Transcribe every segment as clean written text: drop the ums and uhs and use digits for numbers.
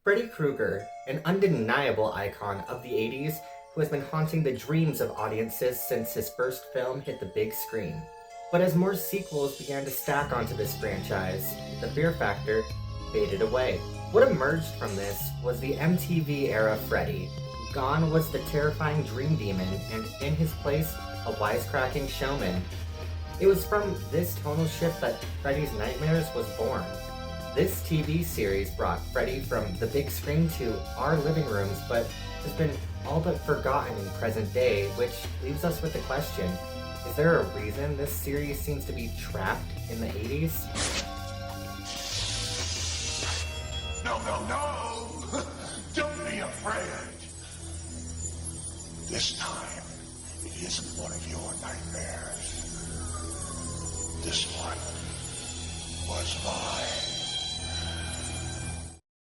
Freddy Krueger, an undeniable icon of the 80s who has been haunting the dreams of audiences since his first film hit the big screen. But as more sequels began to stack onto this franchise, the fear factor faded away. What emerged from this was the MTV era Freddy. Gone was the terrifying dream demon, and in his place, a wisecracking showman. It was from this tonal shift that Freddy's Nightmares was born. This TV series brought Freddy from the big screen to our living rooms, but has been all but forgotten in present day, which leaves us with the question, is there a reason this series seems to be trapped in the 80s? No! Don't be afraid. This time, it isn't one of your nightmares. This one was mine.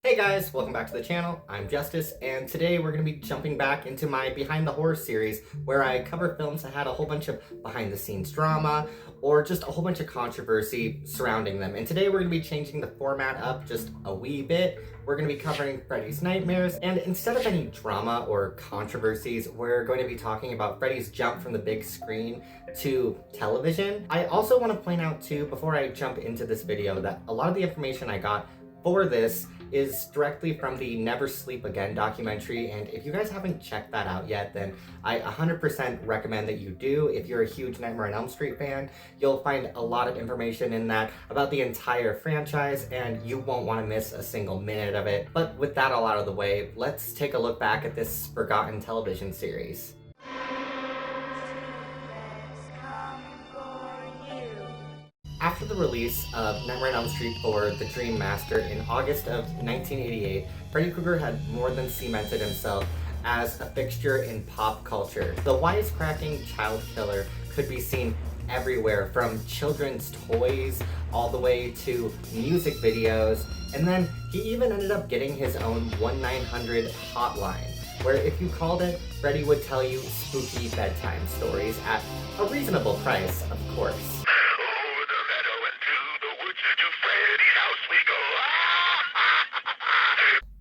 Hey guys, welcome back to the channel. I'm Justice, and today we're going to be jumping back into my Behind the Horror series, where I cover films that had a whole bunch of behind-the-scenes drama, or just a whole bunch of controversy surrounding them. And today we're going to be changing the format up just a wee bit. We're going to be covering Freddy's Nightmares, and instead of any drama or controversies, we're going to be talking about Freddy's jump from the big screen to television. I also want to point out too, before I jump into this video, that a lot of the information I got for this is directly from the Never Sleep Again documentary, and if you guys haven't checked that out yet, then I 100% recommend that you do. If you're a huge Nightmare on Elm Street fan, you'll find a lot of information in that about the entire franchise, and you won't want to miss a single minute of it. But with that all out of the way, let's take a look back at this forgotten television series. After the release of Nightmare on Elm Street 4: The Dream Master in August of 1988, Freddy Krueger had more than cemented himself as a fixture in pop culture. The wisecracking child killer could be seen everywhere, from children's toys all the way to music videos, and then he even ended up getting his own 1-900 hotline, where if you called it, Freddy would tell you spooky bedtime stories at a reasonable price, of course.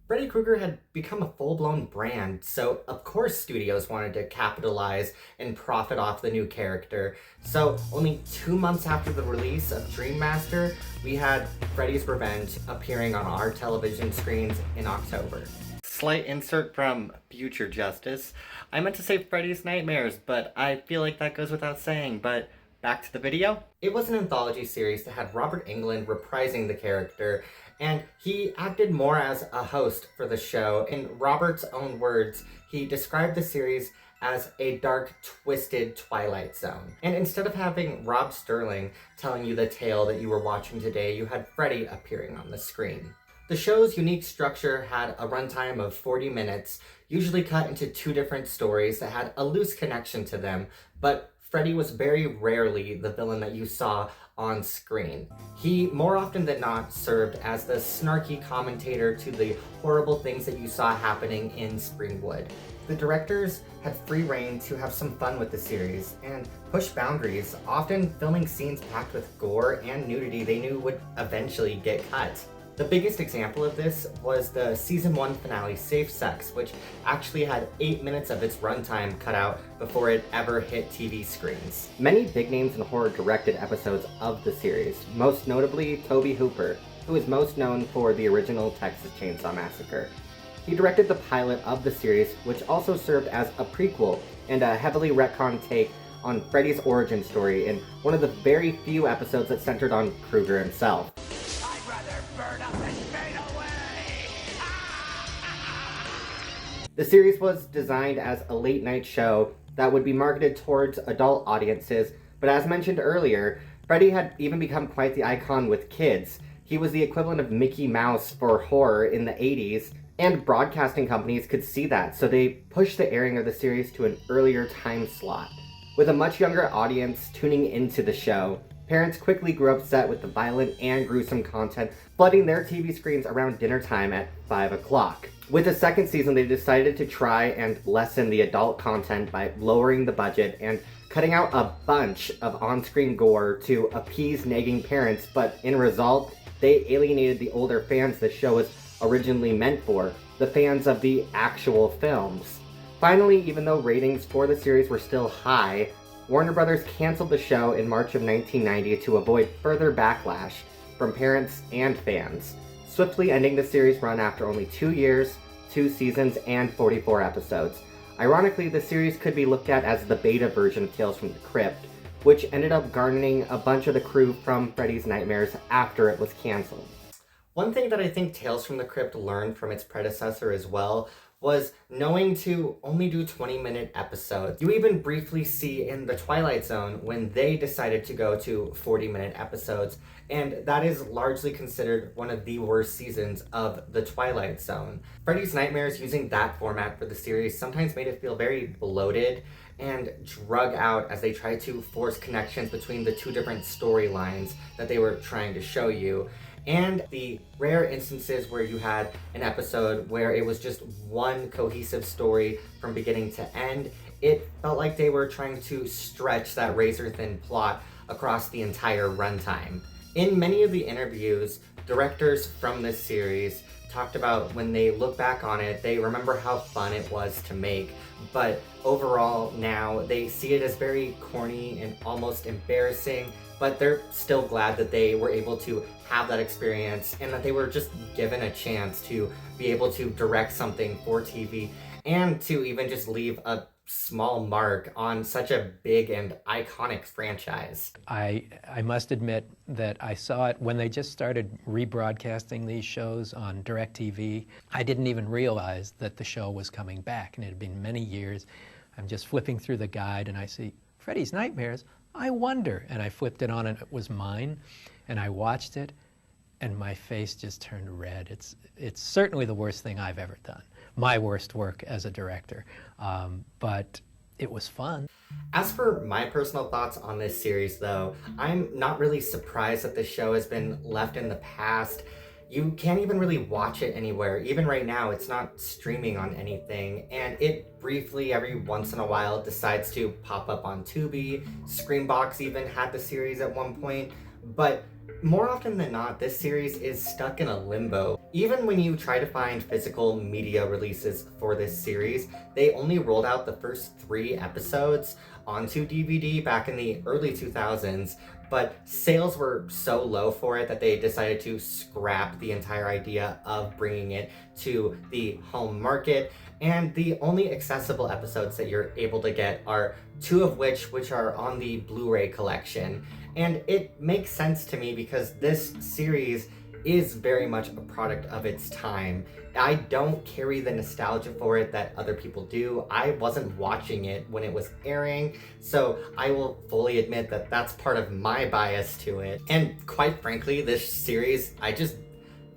Freddy Krueger had become a full-blown brand, so of course studios wanted to capitalize and profit off the new character. So only 2 months after the release of Dream Master, we had Freddy's Revenge appearing on our television screens in October. Slight insert from Future Justice. I meant to say Freddy's Nightmares, but I feel like that goes without saying, but back to the video. It was an anthology series that had Robert Englund reprising the character, and he acted more as a host for the show. In Robert's own words, he described the series as a dark, twisted Twilight Zone. And instead of having Rob Sterling telling you the tale that you were watching today, you had Freddy appearing on the screen. The show's unique structure had a runtime of 40 minutes, usually cut into 2 different stories that had a loose connection to them, but Freddy was very rarely the villain that you saw on screen. He, more often than not, served as the snarky commentator to the horrible things that you saw happening in Springwood. The directors had free rein to have some fun with the series and push boundaries, often filming scenes packed with gore and nudity they knew would eventually get cut. The biggest example of this was the season 1 finale, Safe Sex, which actually had 8 minutes of its runtime cut out before it ever hit TV screens. Many big names in horror directed episodes of the series, most notably Tobe Hooper, who is most known for the original Texas Chainsaw Massacre. He directed the pilot of the series, which also served as a prequel and a heavily retconned take on Freddy's origin story in one of the very few episodes that centered on Krueger himself. The series was designed as a late-night show that would be marketed towards adult audiences, but as mentioned earlier, Freddy had even become quite the icon with kids. He was the equivalent of Mickey Mouse for horror in the 80s, and broadcasting companies could see that, so they pushed the airing of the series to an earlier time slot. With a much younger audience tuning into the show, parents quickly grew upset with the violent and gruesome content flooding their TV screens around dinner time at 5 o'clock. With the second season, they decided to try and lessen the adult content by lowering the budget and cutting out a bunch of on-screen gore to appease nagging parents, but in result, they alienated the older fans the show was originally meant for, the fans of the actual films. Finally, even though ratings for the series were still high, Warner Brothers canceled the show in March of 1990 to avoid further backlash from parents and fans, swiftly ending the series run after only 2 years, 2 seasons, and 44 episodes. Ironically, the series could be looked at as the beta version of Tales from the Crypt, which ended up garnering a bunch of the crew from Freddy's Nightmares after it was canceled. One thing that I think Tales from the Crypt learned from its predecessor as well was knowing to only do 20-minute episodes. You even briefly see in The Twilight Zone when they decided to go to 40-minute episodes, and that is largely considered one of the worst seasons of The Twilight Zone. Freddy's Nightmares using that format for the series sometimes made it feel very bloated and drug out as they tried to force connections between the two different storylines that they were trying to show you. And the rare instances where you had an episode where it was just one cohesive story from beginning to end, it felt like they were trying to stretch that razor-thin plot across the entire runtime. In many of the interviews, directors from this series talked about when they look back on it, they remember how fun it was to make, but overall now they see it as very corny and almost embarrassing, but they're still glad that they were able to have that experience and that they were just given a chance to be able to direct something for TV and to even just leave a small mark on such a big and iconic franchise. I must admit that I saw it when they just started rebroadcasting these shows on DirecTV. I didn't even realize that the show was coming back, and it had been many years. I'm just flipping through the guide and I see Freddy's Nightmares. I wonder, and I flipped it on and it was mine, and I watched it and my face just turned red. It's certainly the worst thing I've ever done. My worst work as a director, but it was fun. As for my personal thoughts on this series though, I'm not really surprised that the show has been left in the past. You can't even really watch it anywhere. Even right now, it's not streaming on anything, and it briefly, every once in a while, decides to pop up on Tubi. Screambox even had the series at one point, but more often than not, this series is stuck in a limbo. Even when you try to find physical media releases for this series, they only rolled out the first 3 episodes onto DVD back in the early 2000s, but sales were so low for it that they decided to scrap the entire idea of bringing it to the home market. And the only accessible episodes that you're able to get are 2 of which are on the Blu-ray collection. And it makes sense to me because this series is very much a product of its time. I don't carry the nostalgia for it that other people do. I wasn't watching it when it was airing, so I will fully admit that that's part of my bias to it. And quite frankly, this series, I just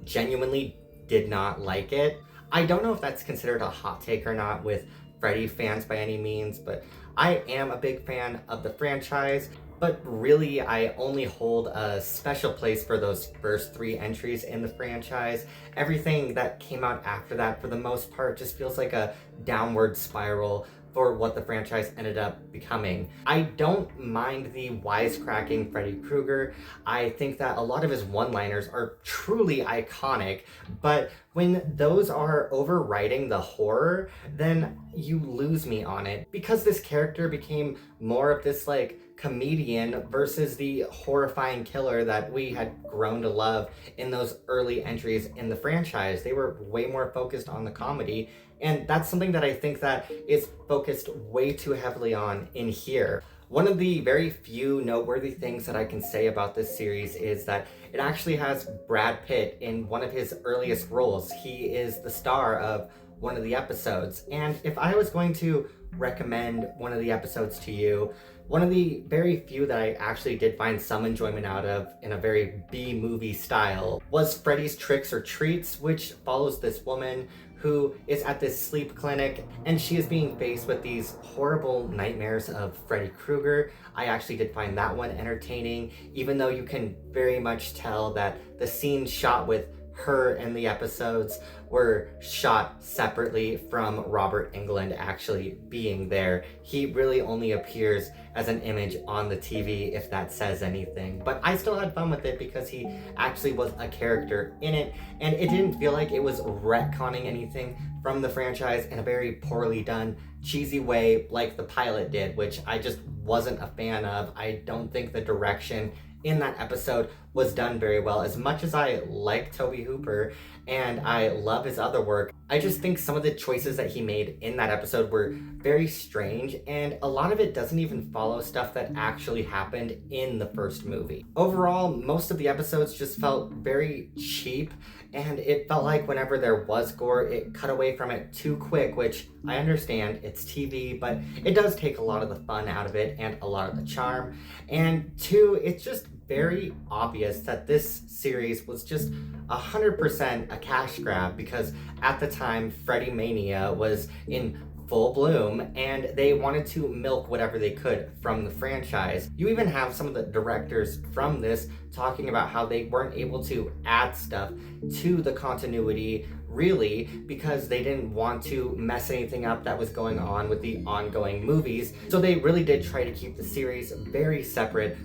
genuinely did not like it. I don't know if that's considered a hot take or not with Freddy fans by any means, but I am a big fan of the franchise. But really, I only hold a special place for those first 3 entries in the franchise. Everything that came out after that, for the most part, just feels like a downward spiral for what the franchise ended up becoming. I don't mind the wisecracking Freddy Krueger. I think that a lot of his one-liners are truly iconic, but when those are overriding the horror, then you lose me on it. Because this character became more of this like comedian versus the horrifying killer that we had grown to love in those early entries in the franchise. They were way more focused on the comedy, and that's something that I think that is focused way too heavily on in here. One of the very few noteworthy things that I can say about this series is that it actually has Brad Pitt in one of his earliest roles. He is the star of one of the episodes, and if I was going to recommend one of the episodes to you, one of the very few that I actually did find some enjoyment out of in a very B-movie style was Freddy's Tricks or Treats, which follows this woman who is at this sleep clinic and she is being faced with these horrible nightmares of Freddy Krueger. I actually did find that one entertaining, even though you can very much tell that the scenes shot with her in the episodes were shot separately from Robert Englund actually being there. He really only appears as an image on the TV, if that says anything. But I still had fun with it because he actually was a character in it, and it didn't feel like it was retconning anything from the franchise in a very poorly done, cheesy way like the pilot did, which I just wasn't a fan of. I don't think the direction in that episode was done very well. As much as I like Tobe Hooper and I love his other work, I just think some of the choices that he made in that episode were very strange, and a lot of it doesn't even follow stuff that actually happened in the first movie. Overall, most of the episodes just felt very cheap, and it felt like whenever there was gore, it cut away from it too quick, which I understand, it's TV, but it does take a lot of the fun out of it and a lot of the charm. And two, it's just very obvious that this series was just 100% a cash grab, because at the time Freddy Mania was in full bloom and they wanted to milk whatever they could from the franchise. You even have some of the directors from this talking about how they weren't able to add stuff to the continuity really because they didn't want to mess anything up that was going on with the ongoing movies. So they really did try to keep the series very separate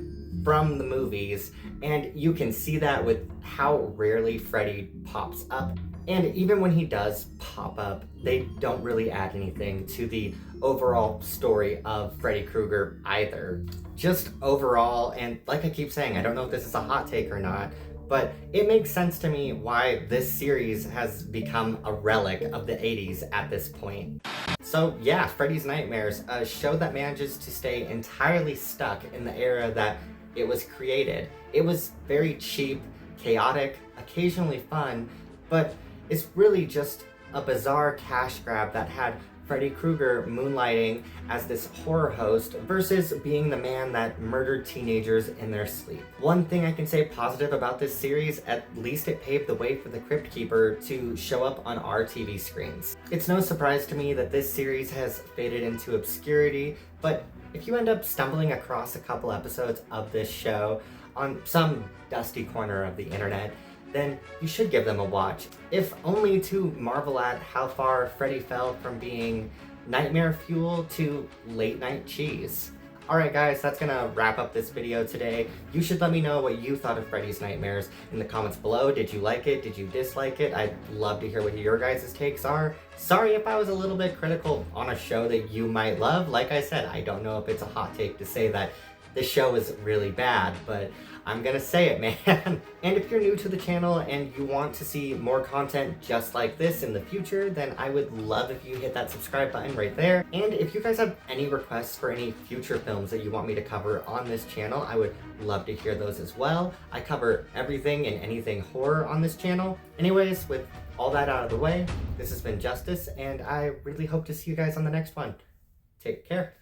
from the movies, and you can see that with how rarely Freddy pops up. And even when he does pop up, they don't really add anything to the overall story of Freddy Krueger either. Just overall, and like I keep saying, I don't know if this is a hot take or not, but it makes sense to me why this series has become a relic of the 80s at this point. So yeah, Freddy's Nightmares, a show that manages to stay entirely stuck in the era that it was created. It was very cheap, chaotic, occasionally fun, but it's really just a bizarre cash grab that had Freddy Krueger moonlighting as this horror host versus being the man that murdered teenagers in their sleep. One thing I can say positive about this series, at least it paved the way for the Crypt Keeper to show up on our TV screens. It's no surprise to me that this series has faded into obscurity, but if you end up stumbling across a couple episodes of this show on some dusty corner of the internet, then you should give them a watch, if only to marvel at how far Freddy fell from being nightmare fuel to late night cheese. Alright guys, that's gonna wrap up this video today. You should let me know what you thought of Freddy's Nightmares in the comments below. Did you like it? Did you dislike it? I'd love to hear what your guys' takes are. Sorry if I was a little bit critical on a show that you might love. Like I said, I don't know if it's a hot take to say that this show is really bad, but I'm gonna say it, man. And if you're new to the channel and you want to see more content just like this in the future, then I would love if you hit that subscribe button right there. And if you guys have any requests for any future films that you want me to cover on this channel, I would love to hear those as well. I cover everything and anything horror on this channel. Anyways, with all that out of the way, this has been Justice, and I really hope to see you guys on the next one. Take care.